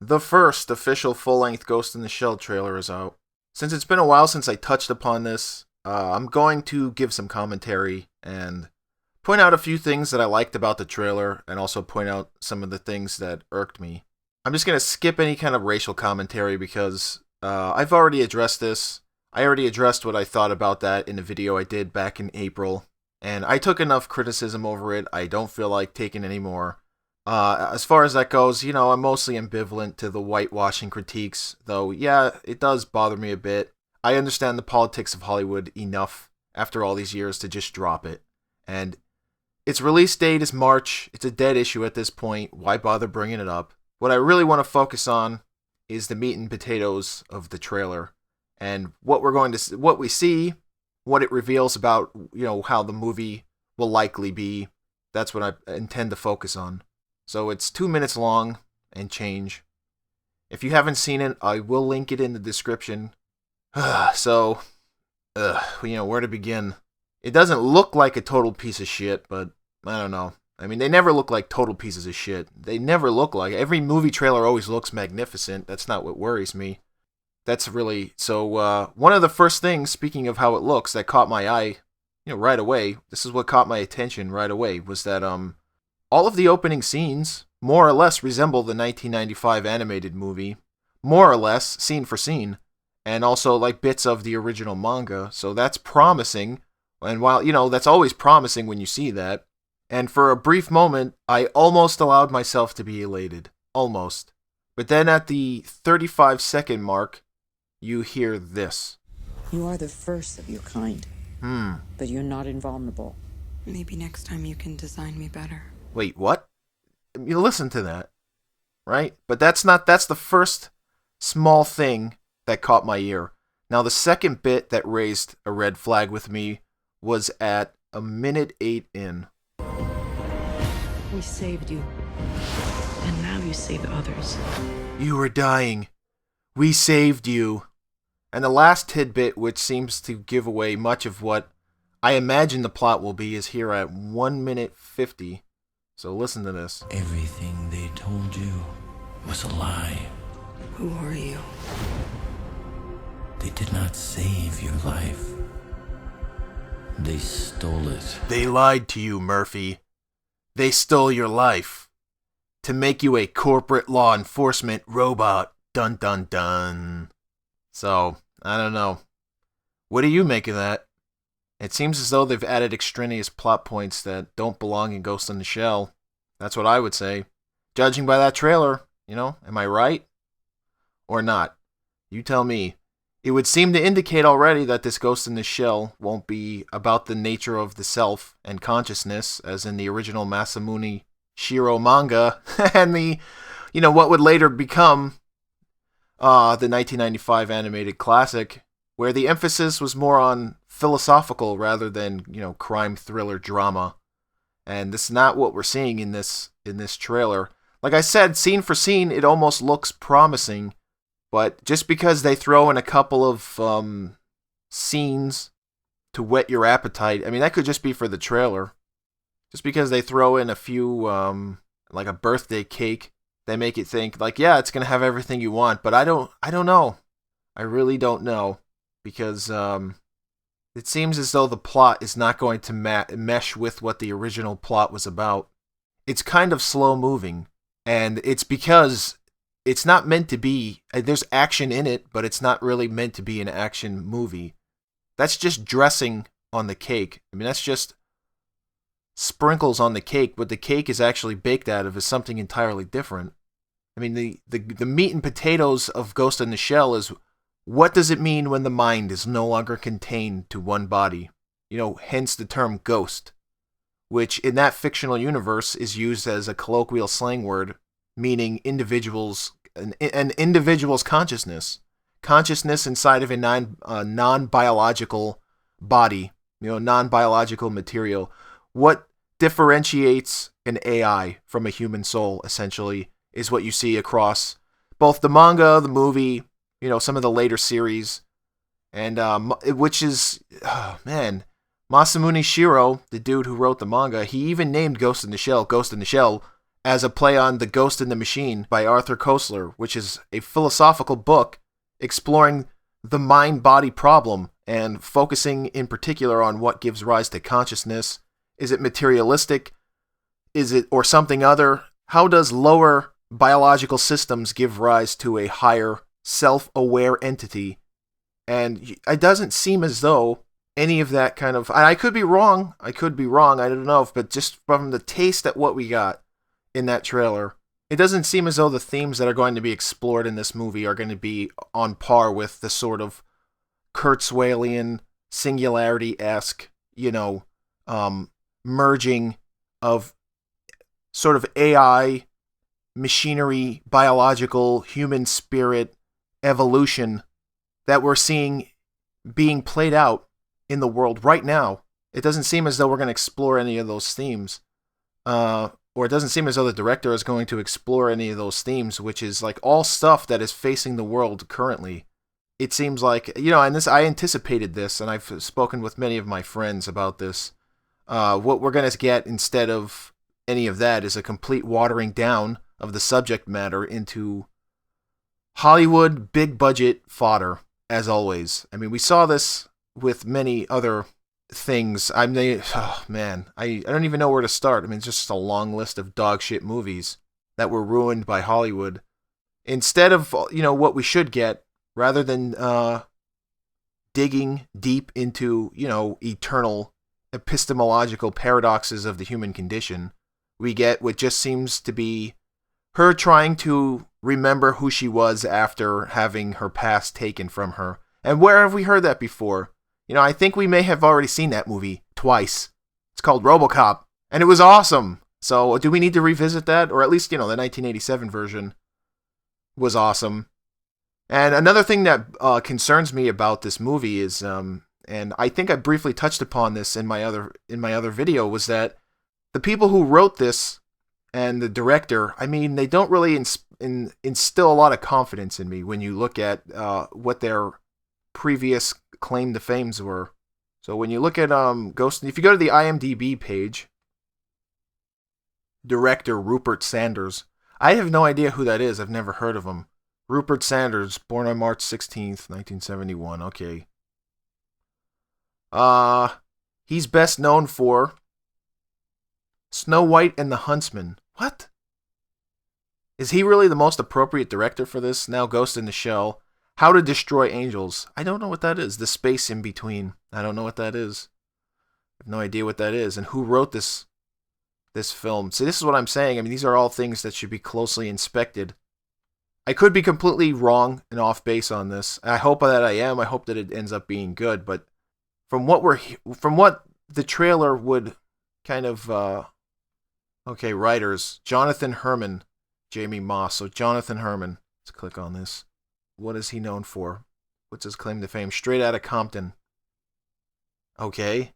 The first official full-length Ghost in the Shell trailer is out. Since it's been a while since I touched upon this, I'm going to give some commentary and point out a few things that I liked about the trailer and also point out some of the things that irked me. I'm just going to skip any kind of racial commentary because I've already addressed this. I already addressed what I thought about that in a video I did back in April, and I took enough criticism over it. I don't feel like taking any more. As far as that goes, I'm mostly ambivalent to the whitewashing critiques, though, yeah, it does bother me a bit. I understand the politics of Hollywood enough after all these years to just drop it. And its release date is March. It's a dead issue at this point. Why bother bringing it up? What I really want to focus on is the meat and potatoes of the trailer and what we see, what it reveals about, how the movie will likely be. That's what I intend to focus on. So it's 2 minutes long and change. If you haven't seen it, I will link it in the description. Where to begin? It doesn't look like a total piece of shit, but I don't know. I mean, they never look like total pieces of shit. They never look like it. Every movie trailer always looks magnificent. That's not what worries me. That's really... So, one of the first things, speaking of how it looks, that caught my eye, right away, this is what caught my attention right away, was that, all of the opening scenes more or less resemble the 1995 animated movie, more or less, scene for scene, and also like bits of the original manga, so that's promising, and while, that's always promising when you see that, and for a brief moment, I almost allowed myself to be elated. Almost. But then at the 35-second mark, you hear this. You are the first of your kind. But you're not invulnerable. Maybe next time you can design me better. Wait, what? You listen to that, right? But that's the first small thing that caught my ear. Now, the second bit that raised a red flag with me was at 1:08 in. We saved you. And now you save others. You were dying. We saved you. And the last tidbit, which seems to give away much of what I imagine the plot will be, is here at 1:50. So listen to this. Everything they told you was a lie. Who are you? They did not save your life. They stole it. They lied to you, Murphy. They stole your life. To make you a corporate law enforcement robot. Dun dun dun. So, I don't know. What do you make of that? It seems as though they've added extraneous plot points that don't belong in Ghost in the Shell. That's what I would say. Judging by that trailer, am I right? Or not? You tell me. It would seem to indicate already that this Ghost in the Shell won't be about the nature of the self and consciousness, as in the original Masamune Shiro manga, and the, what would later become the 1995 animated classic, where the emphasis was more on philosophical rather than, crime thriller drama. And this is not what we're seeing in this trailer. Like I said, scene for scene, it almost looks promising, but just because they throw in a couple of scenes to whet your appetite, I mean, that could just be for the trailer. Just because they throw in a few, like a birthday cake, they make it think, like, yeah, it's going to have everything you want, but I don't know. I really don't know. Because it seems as though the plot is not going to mesh with what the original plot was about. It's kind of slow moving, and it's because it's not meant to be. There's action in it, but it's not really meant to be an action movie. That's just dressing on the cake. I mean, that's just sprinkles on the cake. What the cake is actually baked out of is something entirely different. I mean, the meat and potatoes of Ghost in the Shell is, what does it mean when the mind is no longer contained to one body? Hence the term ghost, which in that fictional universe is used as a colloquial slang word, meaning an individual's consciousness. Consciousness inside of a non-biological body, non-biological material. What differentiates an AI from a human soul, essentially, is what you see across both the manga, the movie, some of the later series, and which is, Masamune Shiro, the dude who wrote the manga, he even named Ghost in the Shell as a play on The Ghost in the Machine by Arthur Koestler, which is a philosophical book exploring the mind-body problem and focusing in particular on what gives rise to consciousness. Is it materialistic? Is it or something other? How does lower biological systems give rise to a higher self-aware entity? And it doesn't seem as though any of that kind of... I could be wrong. I don't know. But just from the taste at what we got in that trailer, it doesn't seem as though the themes that are going to be explored in this movie are going to be on par with the sort of Kurzweilian, Singularity-esque, merging of sort of AI, machinery, biological, human spirit, evolution that we're seeing being played out in the world right now. It doesn't seem as though we're going to explore any of those themes. Or it doesn't seem as though the director is going to explore any of those themes, which is like all stuff that is facing the world currently. It seems like, and this, I anticipated this, and I've spoken with many of my friends about this. What we're going to get instead of any of that is a complete watering down of the subject matter into Hollywood big budget fodder, as always. I mean, we saw this with many other things. I don't even know where to start. I mean, it's just a long list of dog shit movies that were ruined by Hollywood. Instead of, what we should get, rather than digging deep into, eternal epistemological paradoxes of the human condition, we get what just seems to be her trying to remember who she was after having her past taken from her. And where have we heard that before? I think we may have already seen that movie twice. It's called Robocop, and it was awesome. So do we need to revisit that? Or at least, the 1987 version was awesome. And another thing that concerns me about this movie is, and I think I briefly touched upon this in my other video, was that the people who wrote this and the director, I mean, they don't really instill a lot of confidence in me when you look at what their previous claim to fames were. So when you look at Ghost, if you go to the IMDb page, director Rupert Sanders, I have no idea who that is. I've never heard of him. Rupert Sanders, born on March 16th, 1971. Okay. He's best known for Snow White and the Huntsman. What? Is he really the most appropriate director for this? Now Ghost in the Shell. How to Destroy Angels. I don't know what that is. The space in between. I don't know what that is. I have no idea what that is. And who wrote this film? See, this is what I'm saying. I mean, these are all things that should be closely inspected. I could be completely wrong and off base on this. I hope that I am. I hope that it ends up being good. But from what the trailer would kind of... okay, writers. Jonathan Herman. Jamie Moss. So Jonathan Herman. Let's click on this. What is he known for? What's his claim to fame? Straight Outta Compton. Okay. I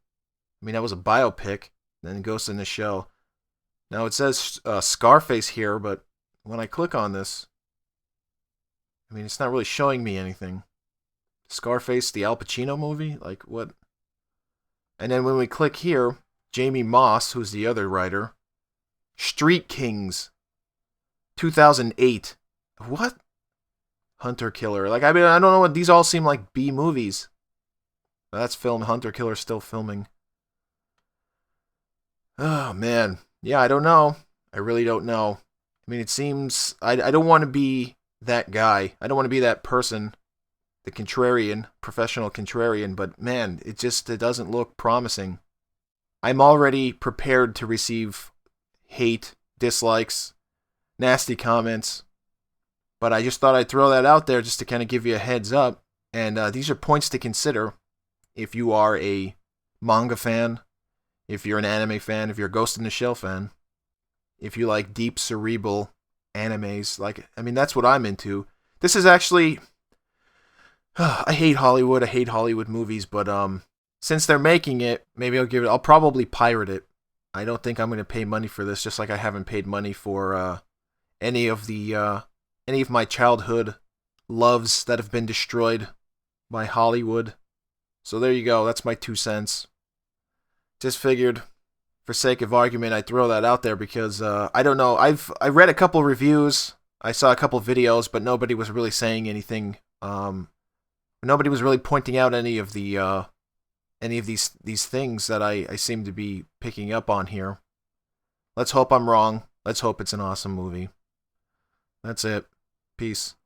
mean, that was a biopic. Then Ghost in the Shell. Now it says Scarface here, but when I click on this, I mean, it's not really showing me anything. Scarface, the Al Pacino movie? Like, what? And then when we click here, Jamie Moss, who's the other writer. Street Kings. 2008. What? Hunter Killer. Like, I mean, I don't know what... These all seem like B movies. That's film. Hunter Killer's still filming. Oh, man. Yeah, I don't know. I really don't know. I mean, it seems... I don't want to be that guy. I don't want to be that person. The contrarian. Professional contrarian. But, man, it doesn't look promising. I'm already prepared to receive hate, dislikes, nasty comments. But I just thought I'd throw that out there just to kind of give you a heads up. And these are points to consider if you are a manga fan, if you're an anime fan, if you're a Ghost in the Shell fan, if you like deep cerebral animes. Like, I mean, that's what I'm into. This is actually... I hate Hollywood. I hate Hollywood movies. But since they're making it, maybe I'll probably pirate it. I don't think I'm going to pay money for this, just like I haven't paid money for any of my childhood loves that have been destroyed by Hollywood. So there you go. That's my 2 cents. Just figured for sake of argument, I throw that out there because I don't know. I read a couple reviews, I saw a couple videos, but nobody was really saying anything. Nobody was really pointing out any of these things that I seem to be picking up on here. Let's hope I'm wrong. Let's hope it's an awesome movie. That's it. Peace.